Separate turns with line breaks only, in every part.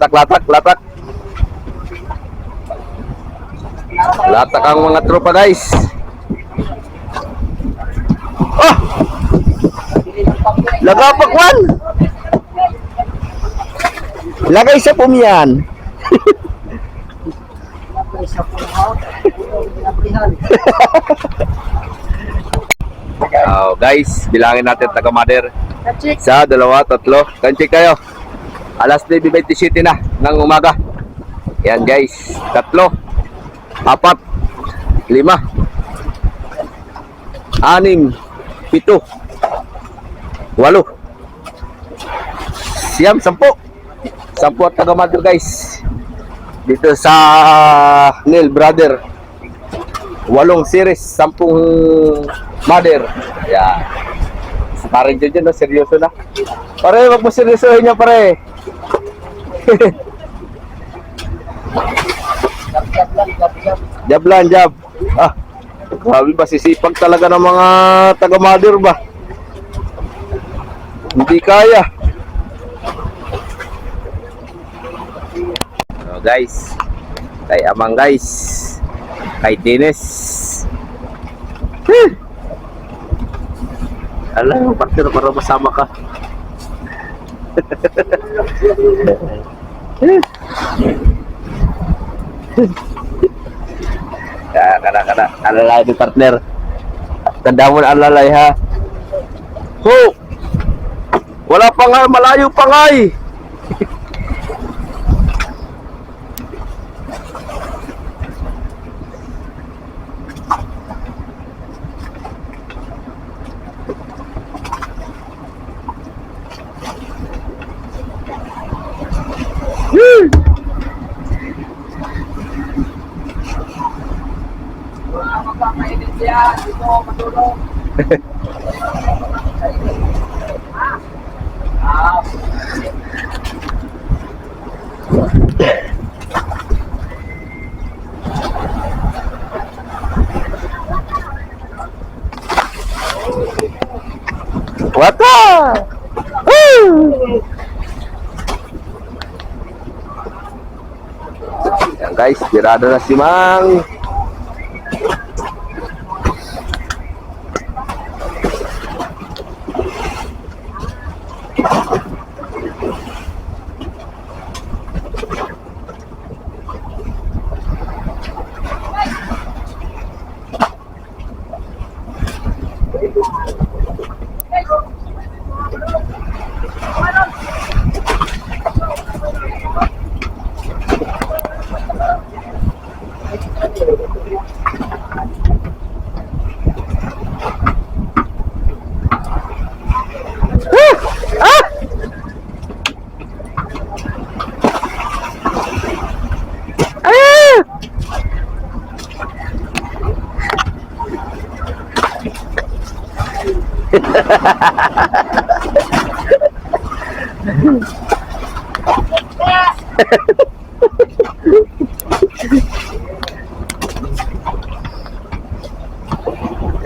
Latak, latak, latak. Latak ang mga tropa guys. Oh! Lagapakwan! Lagay sa pumiyan. Oh, guys, bilangin natin taga Mother. Sa 2, 3. Kanchik kayo. Alas 9:27 na ng umaga. Yan guys. 3, 4, 5, 6, 6, 7, 8, 9, 10. 10 at taga Mother guys. Dito sa Neil Brother. 8 series, 10 Mother. Yan. Pare dyan, no? Seryoso na. Pare, wag mo seryosohin niya, pare. Jab lang, jab. Ah, grabe ba, sisipag talaga ng mga taga-Mother ba? Hindi kaya. So guys, kay Amang guys, kay Dennis. Alam mo, partner, para masama ka. Kada, alalay ni partner. Tanda mo na alalay ha. Ho! Wala pa nga, malayo pa nga eh. Wata! Yan guys, birado na si Mang.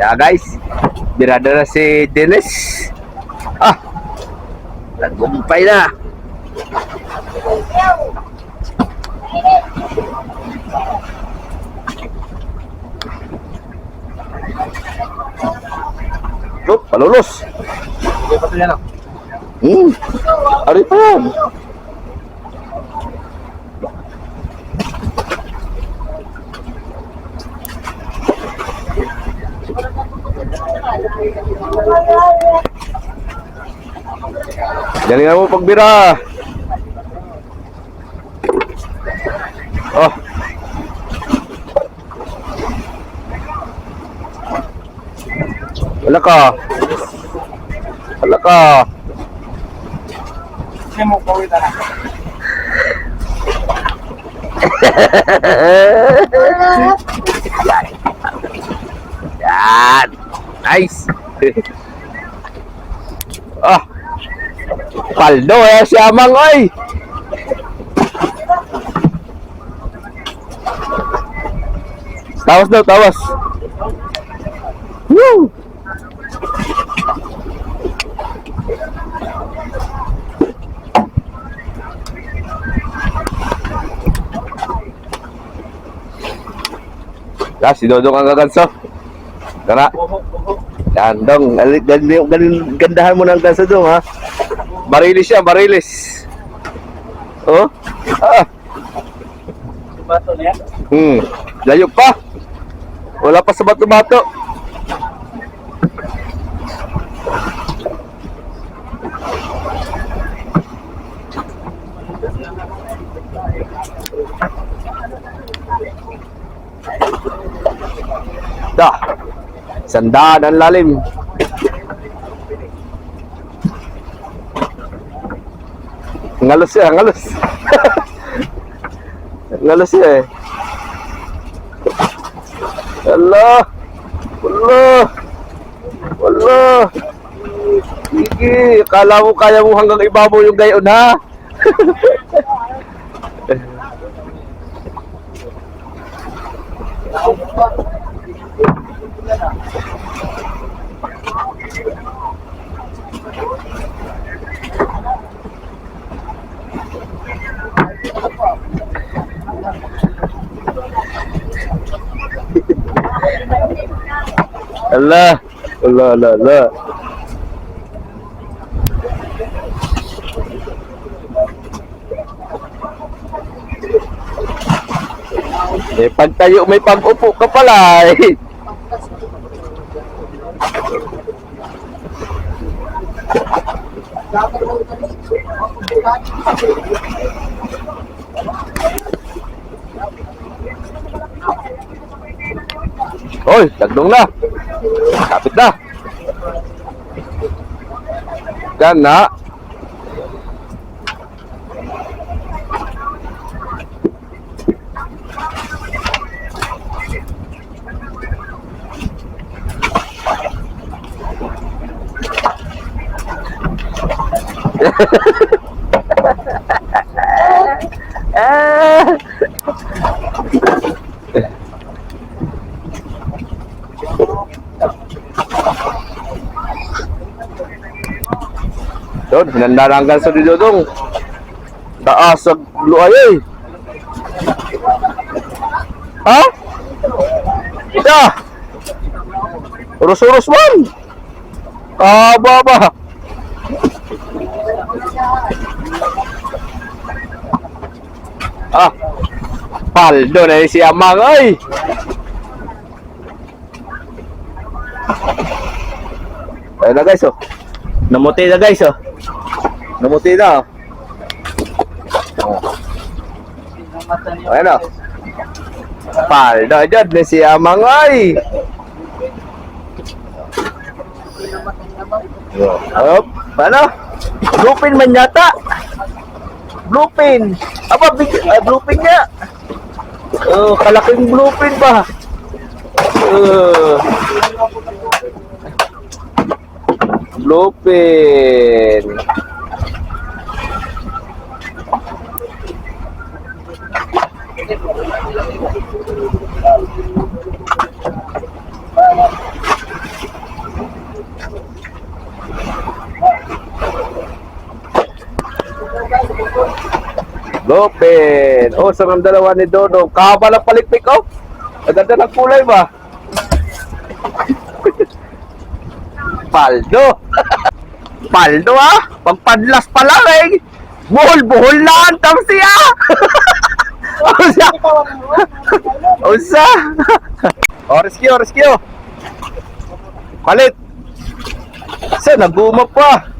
Ya guys, birada na si Dennis. Ah, nagumpay na. Oh, palulos. Ari pa yan. Galingan mo pagbira. Oh. Wala ka. Wala ka. Mo ko ita na. Yan. Nice. Ah. Paldo si Amang oy. Tawas daw, tawas. Woo! Ah, si Dodong ang gaganso. Tara. Yan, Dong. Gandahan mo ng ganso, Dong, ha? Barilis siya, barilis. Oh? Ah.
Bato na yan.
Layo pa. Wala pa sa bato-bato. Dah. Sandaan ang lalim. Ngalos siya, ngalos. Ngalos siya eh. Allah. Allah. Allah. Sige, kala mo kaya mo hanggang ibabaw yung gayon, ha? Allah. Allah, Allah, Allah. Eh, pagtayo may pag-upo ka pala eh. Hoy, tagdong na. Kapit na. Yan na. Doon, hinanda na ang ganso ni Dodong. Taas sa luay eh. Ha? Ita! Urus-urus man! Ba. Ah, paldo na si Amang ay. Ayun na guys oh. Namuti na guys oh. Namuti na oh. Ayun oh. Paldo dyan na si Amang ay. Hop, ano? Bluepin man yata. Bluepin. Aba, bluepin niya. Oh, kalaking bluepin ba? Bluepin. Lopin. Oh, sarang dalawa ni Dodo. Kahaba ng palikpik, oh. Ang ganda ng kulay ba? Paldo. Paldo, ah. Pagpadlas pa lang, eh. Buhol-buhol na ang tamsiya. Usa. Usa. Oh, rescue. Palit. Saan, nagumap pa.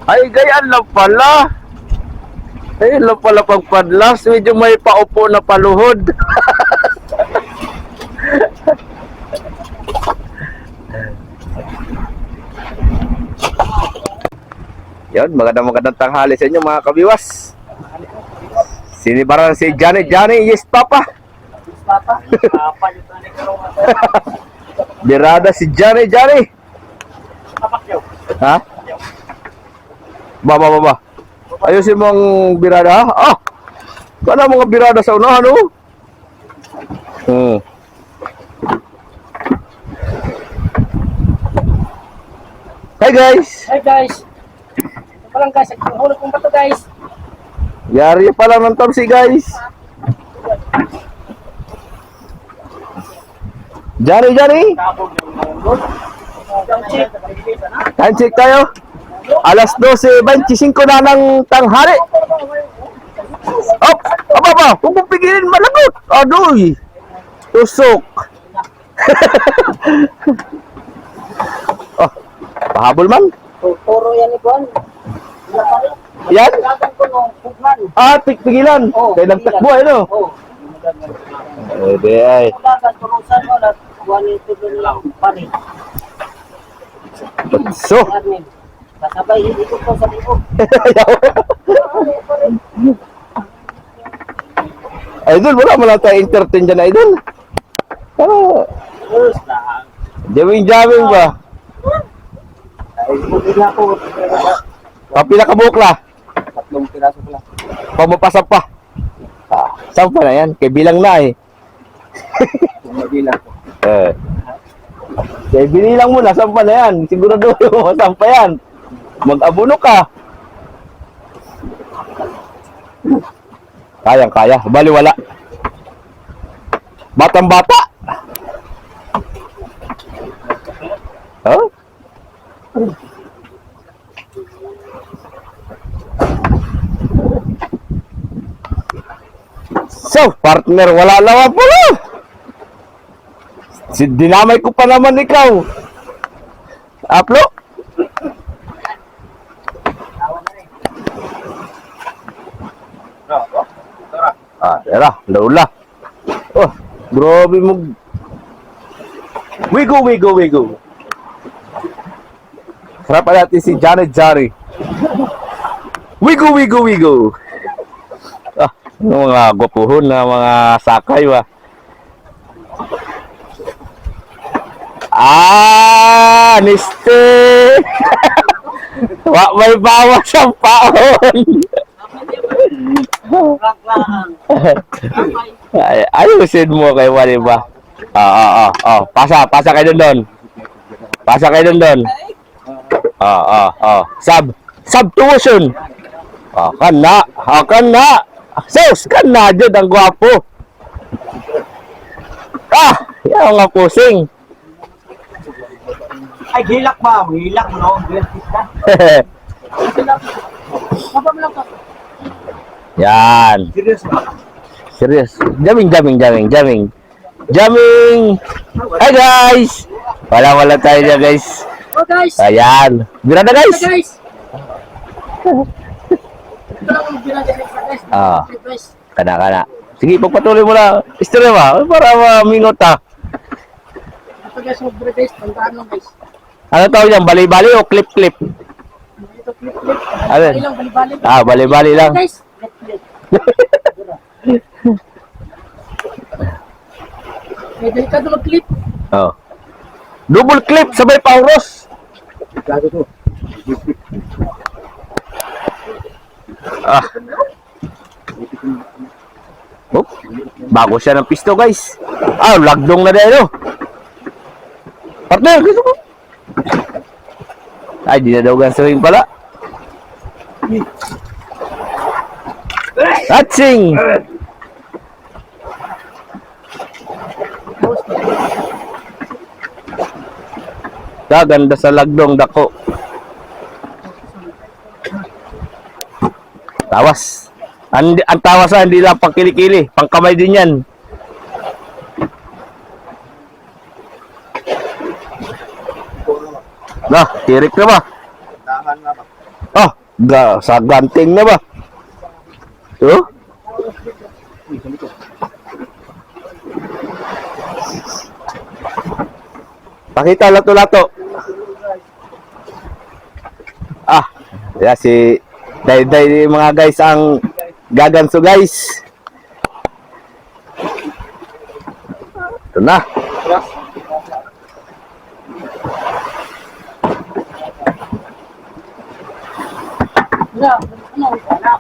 Ay, gayaan lang pala. Ayun lang pala pagpadlas. Medyo may paupo na paluhod. Yan, magandang tanghali sa inyo mga kabiwas. Sinibaran si Johnny. Yes, Papa.
Yes, Papa. Papa, yung tanay ko.
Birada si Johnny. Ha? Ba. Ayusin mo ang birada, ha? Ah! Kala mga birada sa unahan, oh. Hi, guys!
Hey guys! Ito pa lang guys, nagpahulog kong bato guys.
Yari pa lang ng tamsi, guys. Johnny!
Tabog yung mga
Time check tayo. Alas 12:25 na ng tanghali. Op! Aba! Huwag mong pigilin, malagot! Adoy! Tusok! Oh, pahabol man?
Turo yan ni Juan.
Yan?
Lagan ko nung Pugman.
Ah, pigilan! Kaya nagtakbo, ano?
Oo.
Ede ay.
Lagan, turusan mo na. Juan ito doon lang. Parin.
So!
Armin. Kasabay, hindi ko sa libo.
Idol, wala mo lang tayo entertain dyan, Idol. Ah,
First lang.
jamming ba?
Ay, hindi na ako.
Papila ka bukla.
3 piraso ko lang.
Pamapasap pa. Ah, saan pa na yan? Kaya bilang na eh.
Mabilang ko.
Kaya binilang mo na, saan pa na yan? Sigurado mo, saan pa yan? Mag-abuno ka. Kayang-kaya. Baliwala. Batang-bata. Oh? So, partner, wala naman pala. Dinamay ko pa naman ikaw. Aplo? Ah, tara, lola. Oh, grabe mo. Wigo. Sarap natin si Janet Jari. Wigo. Ah, yung mga gwapuhon na mga sakay ba. Ah, niste. Wa may bawas ang paon. Ayusin mo kay Wali ba? Pasa kayo doon. Pasa kayo doon. Subtuition. Kan na. Sus, kan na jud ang gwapo. Yan nga pusing.
Ay, hilak ba? Hilak, no? Hilak ka.
Yan. Serius. Jamming. Hi guys. Wala tayo dyan guys.
Oh, guys.
Ayan. Bira na guys.
Guys. Ito lang ang binagay sa guys. Guys.
Kana. Sige, pagpatuloy mo na. Istorya ba? Para mamingot ha.
Ito guys, sobre guys. Tandaan lang guys.
Ano tawag yan? Bali-bali o clip-clip?
Ito clip.
Ano?
Bali-bali.
Bali-bali lang.
Guys. Clip. May delikado mag-clip.
Oh. Double clip sabay pauros.
Delikado to.
Oh. Bago siya ng pisto guys. Lagdong na dahil. Partner, gusto mo? Ay, di na daw gansuhin pala. Touching! Ganda sa lagdong dako. Tawas. Ang tawas hindi lang pang kilikili, pang kamay din yan. Tirik na ba? Sa ganting na ba? Ito? Pakita lato-lato. Si day mga guys ang gaganso guys. Ito na.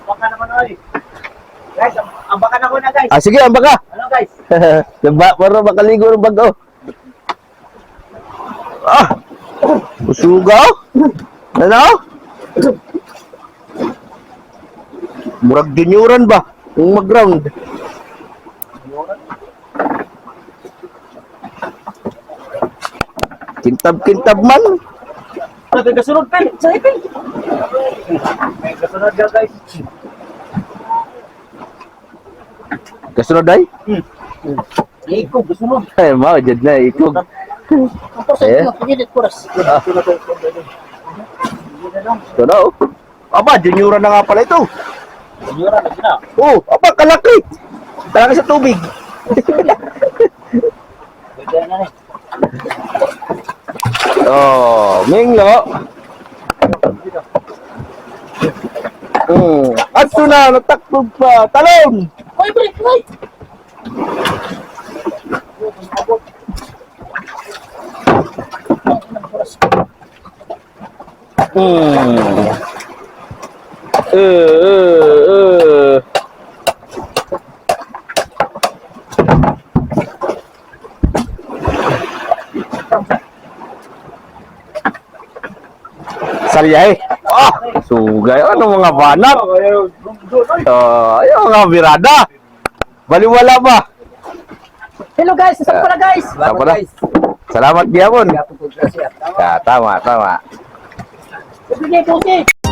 Baka naman oy. Guys, ambakan ako na guys.
Sige, ambak ka.
Ano guys?
Diba, para makaligo ng bago. Usuga. Ano? Murag dinyuran ba? Kung mag-ground. kintab-kintab man.
Nagkasunod, Pen. Sa ipin. May kasunod ka, guys.
Kasunod ay?
Ikog, kasunod.
Ay, mao, dyan na, ikog. Eh? Ah. Ito na, oh. Aba, juniora na nga pala ito.
Juniora na sila.
Oh, aba, kalaki. Kalaki sa tubig.
Pwede na eh.
Oh, Minglo. Ato na, natakbo pa. Talon!
Hoy, break, hoy!
Hmm. Uh. Saliyay. Ah, sugay. Ano mga banak? Ayaw mga birada. Baliwala ba?
Hello guys, saan pala guys?
Salamat na. Salamat, Giyamon. Ya, tama, tama.
Sige, pusi.